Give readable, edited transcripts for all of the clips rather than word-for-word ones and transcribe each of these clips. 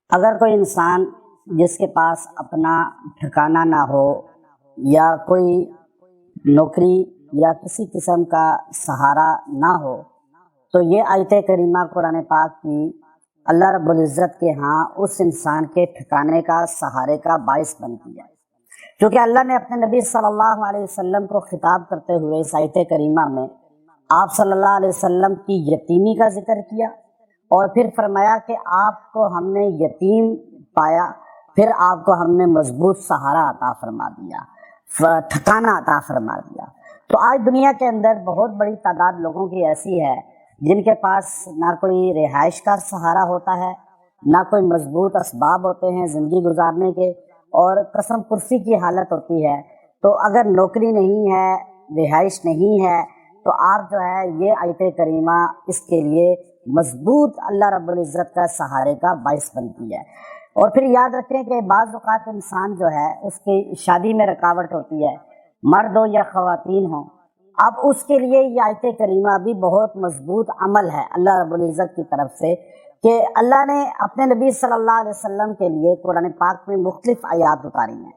اگر کوئی انسان جس کے پاس اپنا ٹھکانہ نہ ہو یا کوئی نوکری یا کسی قسم کا سہارا نہ ہو تو یہ آیت کریمہ قرآن پاک کی اللہ رب العزت کے ہاں اس انسان کے ٹھکانے کا سہارے کا باعث بنتی ہے، کیونکہ اللہ نے اپنے نبی صلی اللہ علیہ وسلم کو خطاب کرتے ہوئے اس آیت کریمہ میں آپ صلی اللہ علیہ وسلم کی یتیمی کا ذکر کیا اور پھر فرمایا کہ آپ کو ہم نے یتیم پایا، پھر آپ کو ہم نے مضبوط سہارا عطا فرما دیا، ٹھکانہ عطا فرما دیا۔ تو آج دنیا کے اندر بہت بڑی تعداد لوگوں کی ایسی ہے جن کے پاس نہ کوئی رہائش کا سہارا ہوتا ہے، نہ کوئی مضبوط اسباب ہوتے ہیں زندگی گزارنے کے، اور قسم کرسی کی حالت ہوتی ہے۔ تو اگر نوکری نہیں ہے، رہائش نہیں ہے، تو آپ جو ہے یہ آیت کریمہ اس کے لیے مضبوط اللہ رب العزت کا سہارے کا باعث بنتی ہے۔ اور پھر یاد رکھیں کہ بعض اوقات انسان جو ہے اس کی شادی میں رکاوٹ ہوتی ہے، مرد ہو یا خواتین ہوں، اب اس کے لیے یہ آیت کریمہ بھی بہت مضبوط عمل ہے اللہ رب العزت کی طرف سے کہ اللہ نے اپنے نبی صلی اللہ علیہ وسلم کے لیے قرآن پاک میں مختلف آیات اتاری ہیں،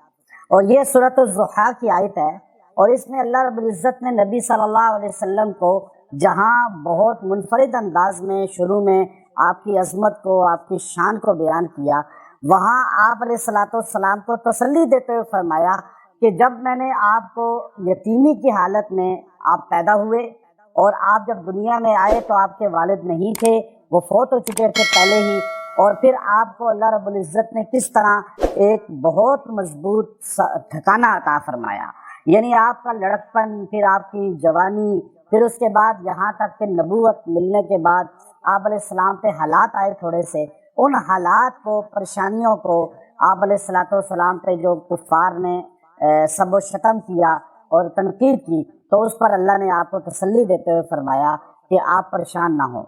اور یہ سورۃ الضحیٰ کی آیت ہے، اور اس میں اللہ رب العزت نے نبی صلی اللہ علیہ وسلم کو جہاں بہت منفرد انداز میں شروع میں آپ کی عظمت کو، آپ کی شان کو بیان کیا، وہاں آپ علیہ الصلوۃ والسلام کو تسلی دیتے ہوئے فرمایا کہ جب میں نے آپ کو یتیمی کی حالت میں آپ پیدا ہوئے اور آپ جب دنیا میں آئے تو آپ کے والد نہیں تھے، وہ فوت ہو چکے تھے پہلے ہی، اور پھر آپ کو اللہ رب العزت نے کس طرح ایک بہت مضبوط ٹھکانہ عطا فرمایا، یعنی آپ کا لڑکپن، پھر آپ کی جوانی، پھر اس کے بعد یہاں تک کہ نبوت ملنے کے بعد آپ علیہ السلام پہ حالات آئے تھوڑے سے، ان حالات کو، پریشانیوں کو آپ علیہ الصلوۃ والسلام پہ جو کفار نے سب و شتم کیا اور تنقید کی، تو اس پر اللہ نے آپ کو تسلی دیتے ہوئے فرمایا کہ آپ پریشان نہ ہوں،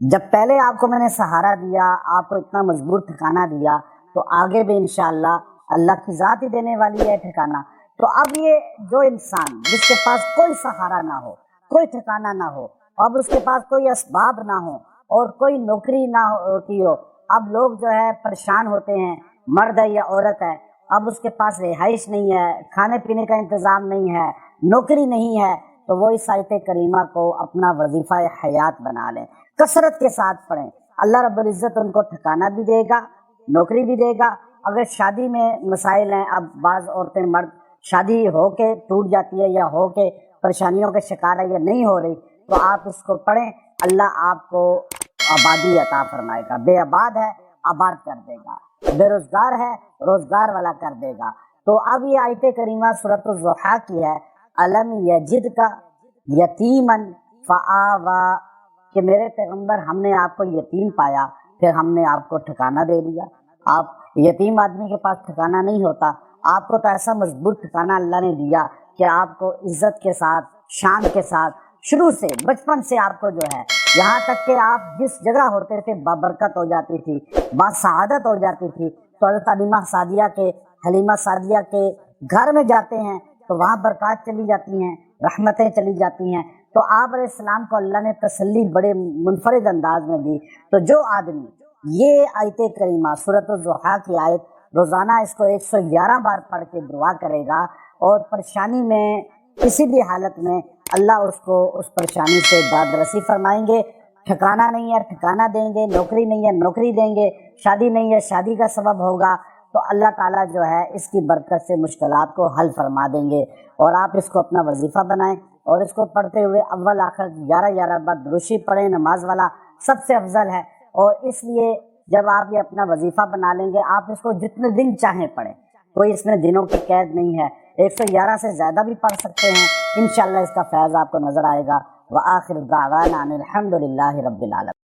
جب پہلے آپ کو میں نے سہارا دیا، آپ کو اتنا مضبوط ٹھکانہ دیا، تو آگے بھی انشاءاللہ اللہ کی ذات ہی دینے والی ہے ٹھکانہ۔ تو اب یہ جو انسان جس کے پاس کوئی سہارا نہ ہو، کوئی ٹھکانہ نہ ہو، اب اس کے پاس کوئی اسباب نہ ہو اور کوئی نوکری نہ ہوتی ہو، اب لوگ جو ہے پریشان ہوتے ہیں، مرد ہے یا عورت ہے، اب اس کے پاس رہائش نہیں ہے، کھانے پینے کا انتظام نہیں ہے، نوکری نہیں ہے، تو وہ اس آیت کریمہ کو اپنا وظیفہ حیات بنا لیں، کثرت کے ساتھ پڑھیں، اللہ رب العزت ان کو ٹھکانہ بھی دے گا، نوکری بھی دے گا۔ اگر شادی میں مسائل ہیں، اب بعض عورتیں مرد شادی ہو کے ٹوٹ جاتی ہے یا ہو کے پریشانیوں کے شکار ہے یا نہیں ہو رہی، تو آپ اس کو پڑھیں، اللہ آپ کو آبادی عطا فرمائے گا، بے آباد ہے آباد کر دے گا، بے روزگار ہے روزگار والا کر دے گا۔ تو اب یہ آیت کریمہ سورۃ الضحیٰ کی ہے، الم یجد کا یتیمن فآوا، کہ میرے پیغمبر ہم نے آپ کو یتیم پایا، پھر ہم نے آپ کو ٹھکانہ دے دیا۔ آپ یتیم آدمی کے پاس ٹھکانہ نہیں ہوتا، آپ کو تو ایسا مضبوط ٹھکانہ اللہ نے دیا کہ آپ کو عزت کے ساتھ، شان کے ساتھ، شروع سے بچپن سے آپ کو جو ہے یہاں تک کہ آپ جس جگہ ہوتے تھے بابرکت ہو جاتی تھی، باسعادت ہو جاتی تھی، تو حضرت حلیمہ سعدیہ کے گھر میں جاتے ہیں تو وہاں برکات چلی جاتی ہیں، رحمتیں چلی جاتی ہیں۔ تو آپ علیہ السلام کو اللہ نے تسلی بڑے منفرد انداز میں دی۔ تو جو آدمی یہ آیت کریمہ سورۃ الضحیٰ کی آیت روزانہ اس کو 111 بار پڑھ کے دعا کرے گا، اور پریشانی میں کسی بھی حالت میں اللہ اس کو اس پریشانی سے داد رسی فرمائیں گے، ٹھکانہ نہیں ہے ٹھکانہ دیں گے، نوکری نہیں ہے نوکری دیں گے، شادی نہیں ہے شادی کا سبب ہوگا، تو اللہ تعالیٰ جو ہے اس کی برکت سے مشکلات کو حل فرما دیں گے۔ اور آپ اس کو اپنا وظیفہ بنائیں، اور اس کو پڑھتے ہوئے اول آخر 11 بار دروشی پڑھیں، نماز والا سب سے افضل ہے۔ اور اس لیے جب آپ یہ اپنا وظیفہ بنا لیں گے، آپ اس کو جتنے دن چاہیں پڑھیں، کوئی اس میں دنوں کی قید نہیں ہے، 111 سے زیادہ بھی پڑھ سکتے ہیں، انشاءاللہ اس کا فیض آپ کو نظر آئے گا۔ وآخر دعوانا ان الحمد للہ رب العالمین۔